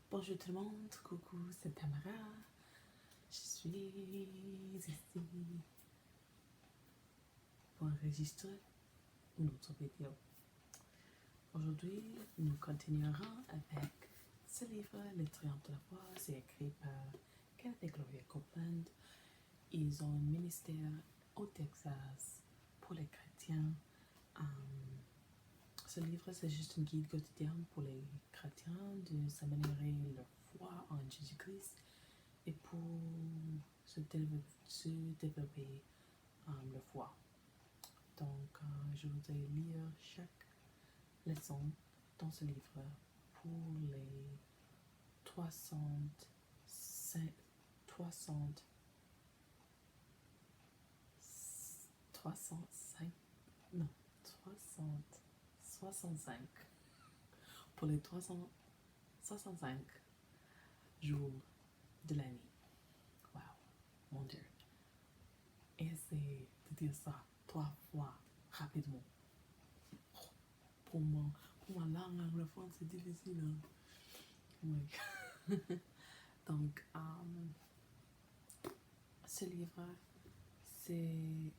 Bonjour tout le monde, coucou, c'est Tamara. Je suis ici pour enregistrer une autre vidéo. Aujourd'hui, nous continuerons avec ce livre, Le Triomphe de la foi. C'est écrit par Kenneth et Gloria Copeland. Ils ont un ministère au Texas pour les chrétiens. Ce livre, c'est juste un guide quotidien pour les chrétiens de s'améliorer leur foi en Jésus-Christ et pour se développer leur foi. Donc, je voudrais lire chaque leçon dans ce livre pour les 305, 365 pour les 365 jours de l'année. Wow, mon Dieu. Essayez de dire ça 3 fois rapidement. Pour ma langue anglophone, c'est difficile. Hein? Oui. Donc, ce livre, c'est...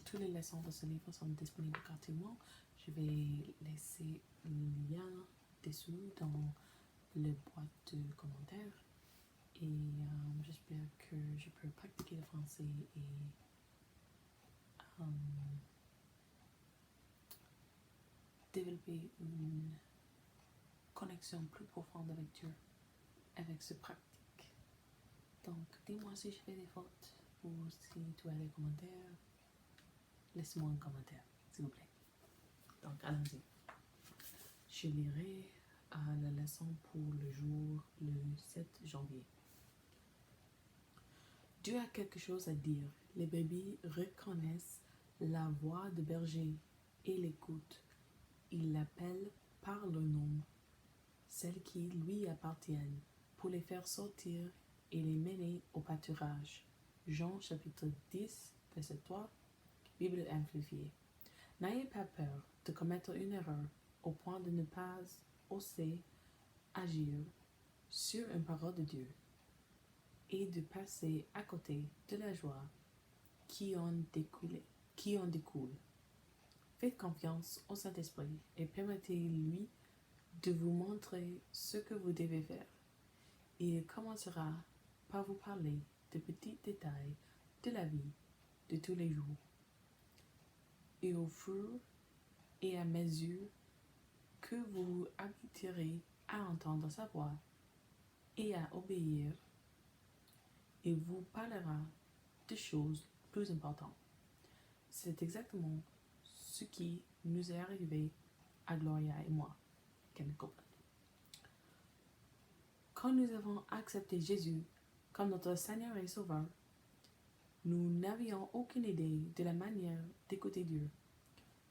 toutes les leçons de ce livre sont disponibles gratuitement. Je vais laisser le lien dessous dans la boîte de commentaires. Et j'espère que je peux pratiquer le français et développer une connexion plus profonde avec Dieu, avec ce pratique. Donc, dis-moi si je fais des fautes ou si tu as des commentaires. Laisse-moi un commentaire, s'il vous plaît. Donc, allons-y. Je lirai la leçon pour le jour le 7 janvier. Dieu a quelque chose à dire. Les bébés reconnaissent la voix de berger et l'écoutent. Ils l'appellent par le nom, celles qui lui appartiennent, pour les faire sortir et les mener au pâturage. Jean chapitre 10, verset 3, Bible amplifiée. N'ayez pas peur de commettre une erreur au point de ne pas oser agir sur une parole de Dieu et de passer à côté de la joie qui en découle. Faites confiance au Saint-Esprit et permettez-lui de vous montrer ce que vous devez faire. Il commencera par vous parler de petits détails de la vie de tous les jours. Et au fur et à mesure que vous vous habituerez à entendre sa voix et à obéir, il vous parlera de choses plus importantes. C'est exactement ce qui nous est arrivé à Gloria et moi, Kenneth Copeland. Quand nous avons accepté Jésus comme notre Seigneur et Sauveur, nous n'avions aucune idée de la manière d'écouter Dieu.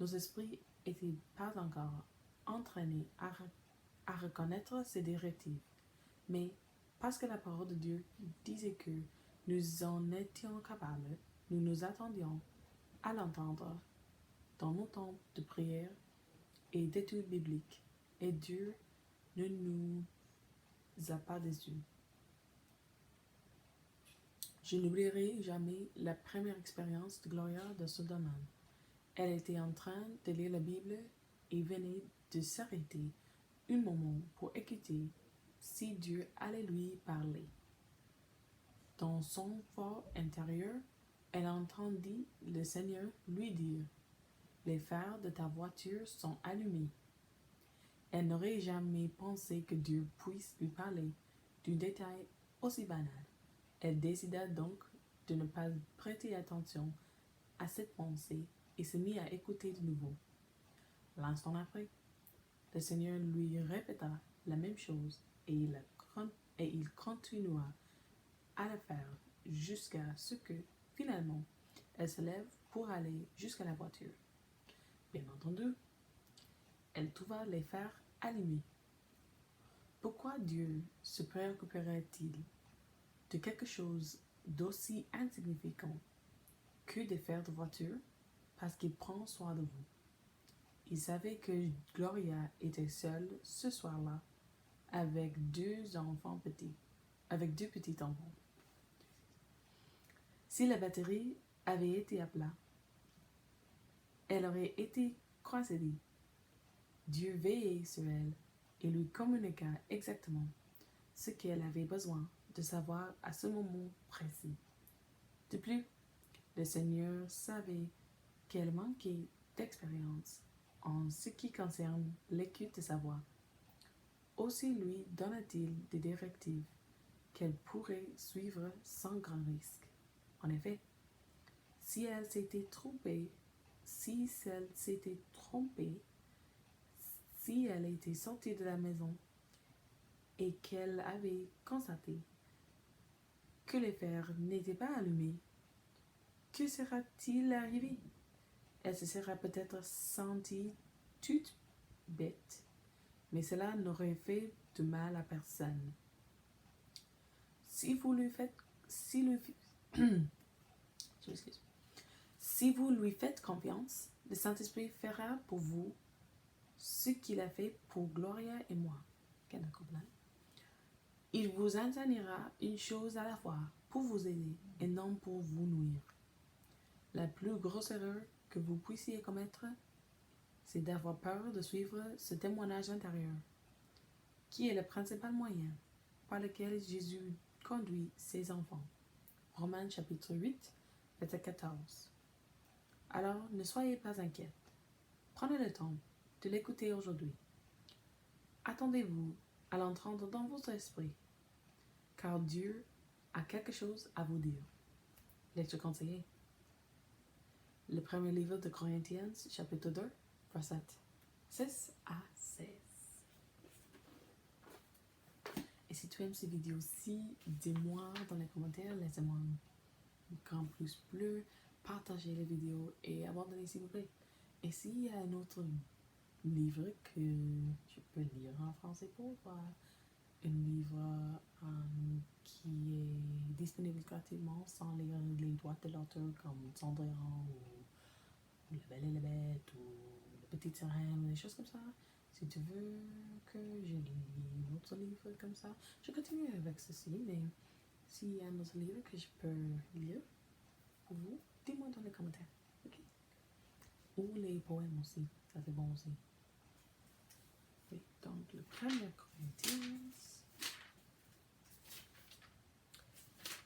Nos esprits n'étaient pas encore entraînés à reconnaître ses directives, mais parce que la parole de Dieu disait que nous en étions capables, nous nous attendions à l'entendre dans nos temps de prière et d'études bibliques, et Dieu ne nous a pas déçus. Je n'oublierai jamais la première expérience de Gloria dans ce domaine. Elle était en train de lire la Bible et venait de s'arrêter un moment pour écouter si Dieu allait lui parler. Dans son fort intérieur, elle entendit le Seigneur lui dire « Les phares de ta voiture sont allumés ». Elle n'aurait jamais pensé que Dieu puisse lui parler d'un détail aussi banal. Elle décida donc de ne pas prêter attention à cette pensée et se mit à écouter de nouveau. L'instant après, le Seigneur lui répéta la même chose et il continua à le faire jusqu'à ce que, finalement, elle se lève pour aller jusqu'à la voiture. Bien entendu, elle trouva les phares allumés. Pourquoi Dieu se préoccuperait-il de quelque chose d'aussi insignificant que des phares de voiture? Parce qu'il prend soin de vous. Il savait que Gloria était seule ce soir-là avec deux petits enfants. Si la batterie avait été à plat, elle aurait été croisée. Dieu veillait sur elle et lui communiqua exactement ce qu'elle avait besoin de savoir à ce moment précis. De plus, le Seigneur savait qu'elle manquait d'expérience en ce qui concerne l'écoute de sa voix. Aussi lui donna-t-il des directives qu'elle pourrait suivre sans grand risque. En effet, si elle s'était trompée, si elle était sortie de la maison et qu'elle avait constaté que les fers n'étaient pas allumés, que sera-t-il arrivé? Elle se serait peut-être sentie toute bête, mais cela n'aurait fait de mal à personne. Si vous lui faites confiance, le Saint-Esprit fera pour vous ce qu'il a fait pour Gloria et moi. Il vous enseignera une chose à la fois pour vous aider et non pour vous nuire. La plus grosse erreur que vous puissiez commettre, c'est d'avoir peur de suivre ce témoignage intérieur, qui est le principal moyen par lequel Jésus conduit ses enfants. Romains chapitre 8, verset 14. Alors, ne soyez pas inquiets. Prenez le temps de l'écouter aujourd'hui. Attendez-vous à l'entendre dans votre esprit, car Dieu a quelque chose à vous dire. Lecture conseillée. Le premier livre de Corinthiens, chapitre 2, verset 6 à 16. Et si tu aimes ces vidéos-ci, dis-moi dans les commentaires, laissez-moi un grand pouce bleu, partagez les vidéos et abonnez-vous s'il vous plaît. Et s'il y a un autre livre que je peux lire en français pour voir, un livre qui est disponible gratuitement sans lire les droits de l'auteur comme Cendrillon ou La Belle et la Bête ou La Petite Sirène ou des choses comme ça. Si tu veux que je lis un autre livre comme ça, je continue avec ceci, mais s'il y a un autre livre que je peux lire pour vous, dis-moi dans les commentaires. Okay? Ou les poèmes aussi, ça c'est bon aussi. Et donc le premier Corinthiens,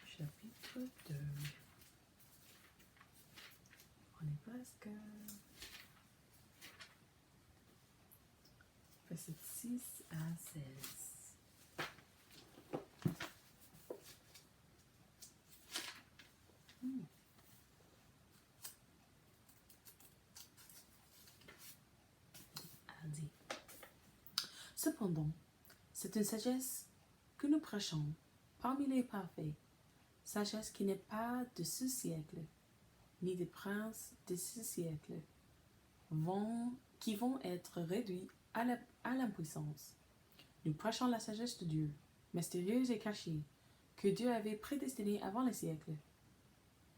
chapitre 2. On est presque. Verset 6 à 16. Elle dit. Cependant, c'est une sagesse que nous prêchons parmi les parfaits, sagesse qui n'est pas de ce siècle, ni des princes de ce siècle, qui vont être réduits à l'impuissance. Nous prêchons la sagesse de Dieu, mystérieuse et cachée, que Dieu avait prédestinée avant les siècles,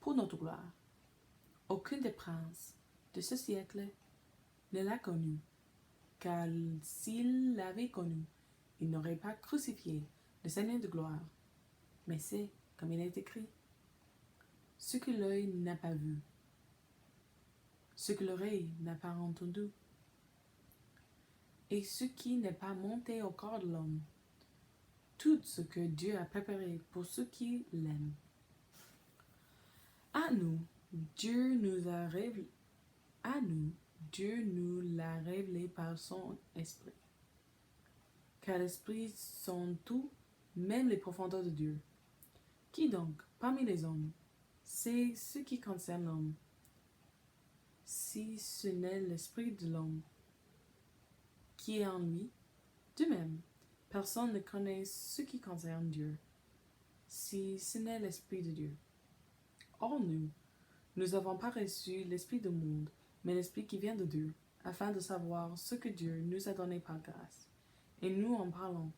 pour notre gloire. Aucun des princes de ce siècle ne l'a connue, car s'il l'avait connue, il n'aurait pas crucifié le Seigneur de gloire. Mais c'est, comme il est écrit, ce que l'œil n'a pas vu, ce que l'oreille n'a pas entendu, et ce qui n'est pas monté au corps de l'homme, tout ce que Dieu a préparé pour ceux qui l'aiment. À nous, Dieu nous l'a révélé par son esprit. Car l'esprit sont tout, même les profondeurs de Dieu. Qui donc, parmi les hommes, sait ce qui concerne l'homme, si ce n'est l'esprit de l'homme qui est en lui? De même, personne ne connaît ce qui concerne Dieu, si ce n'est l'esprit de Dieu. Or nous n'avons pas reçu l'esprit du monde, mais l'esprit qui vient de Dieu, afin de savoir ce que Dieu nous a donné par grâce. Et nous en parlons,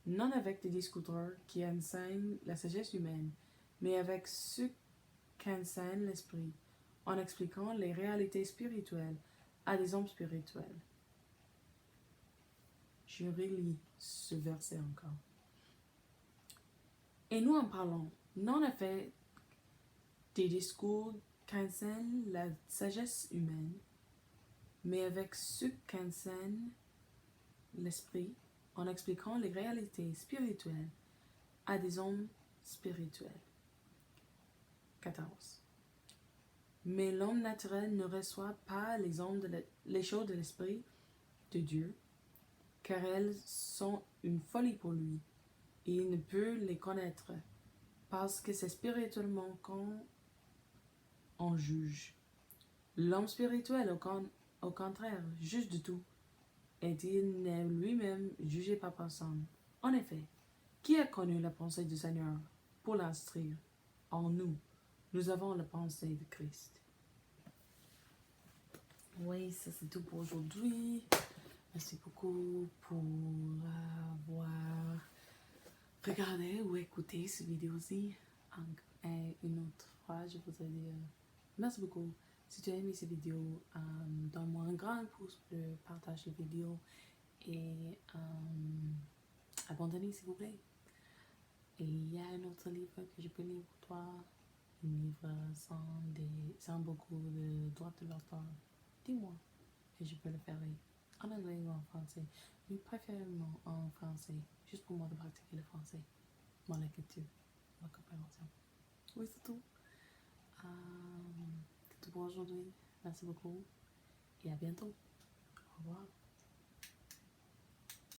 non avec des discouteurs qui enseignent la sagesse humaine, mais avec ce qu'enseigne l'esprit, en expliquant les réalités spirituelles à des hommes spirituels. Je relis ce verset encore. Et nous en parlons, non en fait des discours qu'enseigne la sagesse humaine, mais avec ce qu'enseigne l'esprit, en expliquant les réalités spirituelles à des hommes spirituels. 14. Mais l'homme naturel ne reçoit pas les choses de l'esprit de Dieu, car elles sont une folie pour lui, et il ne peut les connaître, parce que c'est spirituellement qu'on en juge. L'homme spirituel, au contraire, juge de tout, et il n'est lui-même jugé par personne. En effet, qui a connu la pensée du Seigneur pour l'instruire? En nous, nous avons la pensée de Christ. Oui, ça c'est tout pour aujourd'hui. Merci beaucoup pour avoir regardé ou écouté cette vidéo-ci. Une autre fois, je voudrais dire merci beaucoup. Si tu as aimé cette vidéo, donne-moi un grand pouce bleu, partage la vidéo et abandonnez s'il vous plaît. Et il y a un autre livre que je peux lire pour toi, un livre sans beaucoup de droits de l'auteur. Dis-moi et je peux le faire en anglais ou en français, mais préférément en français, juste pour moi de pratiquer le français, mon écriture, ma compréhension. Oui, c'est tout. C'est tout pour aujourd'hui. Merci beaucoup et à bientôt. Au revoir.